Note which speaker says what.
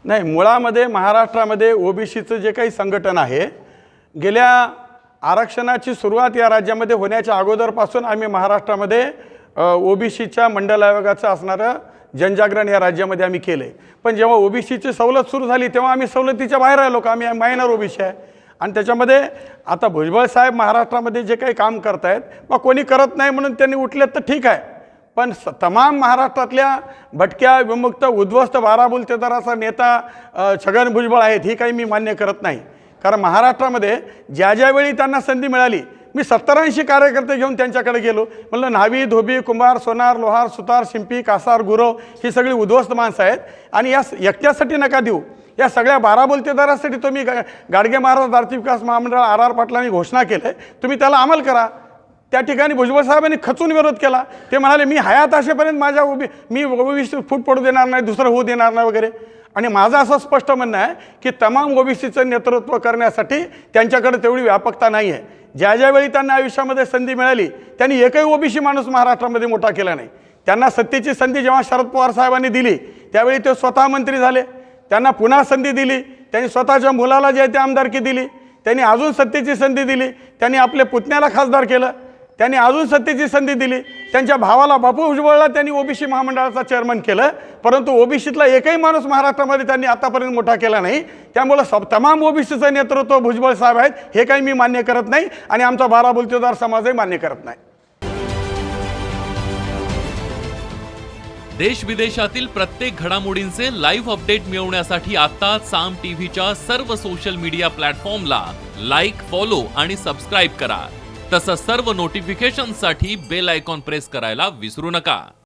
Speaker 1: नाही, मुळामध्ये महाराष्ट्रामध्ये ओबीसीचं जे काही संघटन आहे, गेल्या आरक्षणाची सुरुवात या राज्यामध्ये होण्याच्या अगोदरपासून आम्ही महाराष्ट्रामध्ये ओबीसीच्या मंडल आयोगाचं असणारं जनजागरण या राज्यामध्ये आम्ही केलं आहे। पण जेव्हा ओबीसीची सवलत सुरू झाली तेव्हा आम्ही सवलतीच्या बाहेर राहिलो का? आम्ही मायनर ओबीसी आहे। आणि त्याच्यामध्ये आता भुजबळ साहेब महाराष्ट्रामध्ये जे काही काम करत आहेत मग कोणी करत नाही म्हणून त्यांनी उठलेत तर ठीक आहे, पण तमाम महाराष्ट्रातल्या भटक्या विमुक्त उद्ध्वस्त बाराबुलतेदाराचा नेता छगन भुजबळ आहेत ही काही मी मान्य करत नाही। कारण महाराष्ट्रामध्ये ज्यावेळी त्यांना संधी मिळाली मी 70-80 कार्यकर्ते घेऊन त्यांच्याकडे गेलो, म्हणलं न्हावी धोबी कुंभार सोनार लोहार सुतार शिंपी कासार गुरव ही सगळी उद्ध्वस्त माणसं आहेत आणि या एकट्यासाठी नका देऊ, या सगळ्या बाराबुलतेदारासाठी तुम्ही गाडगे महाराज आर्थिक विकास महामंडळ आर पाटलांनी घोषणा केलं, तुम्ही त्याला अंमल करा। त्या ठिकाणी भुजबळ साहेबांनी खचून विरोध केला। ते म्हणाले मी हयात असेपर्यंत माझ्या मी ओबीसी फूट पडू देणार नाही, दुसरं होऊ देणार नाही वगैरे। आणि माझं असं स्पष्ट म्हणणं आहे की तमाम ओबीसीचं नेतृत्व करण्यासाठी त्यांच्याकडे तेवढी व्यापकता नाही आहे। ज्यावेळी त्यांना आयुष्यामध्ये संधी मिळाली त्यांनी एकही ओबीसी माणूस महाराष्ट्रामध्ये मोठा केला नाही। त्यांना सत्तेची संधी जेव्हा शरद पवार साहेबांनी दिली त्यावेळी ते स्वतः मंत्री झाले, त्यांना पुन्हा संधी दिली, त्यांनी स्वतःच्या मुलाला जे ते आमदारकी दिली, त्यांनी अजून सत्तेची संधी दिली, त्यांनी आपल्या पुतण्याला खासदार केलं, त्यांनी अजून सत्तेची संधी दिली, त्यांच्या भावाला बापू भुजबळला त्यांनी ओबीसी महामंडळाचा चेअरमन केलं, परंतु ओबीसीतला एकही माणूस महाराष्ट्रामध्ये त्यांनी आतापर्यंत मोठा केला नाही। त्यामुळे तमाम ओबीसीचं नेतृत्व भुजबळ साहेब आहेत हे काही मी मान्य करत नाही आणि आमचा बाराबुलतेदार समाजही मान्य करत नाही।
Speaker 2: देश विदेशातील प्रत्येक घडामोडींचे लाईव्ह अपडेट मिळवण्यासाठी आता साम टीव्हीच्या सर्व सोशल मीडिया प्लॅटफॉर्मला लाईक, फॉलो आणि सबस्क्राईब करा। तसंच सर्व नोटिफिकेशनसाठी बेल आयकॉन प्रेस करायला विसरू नका।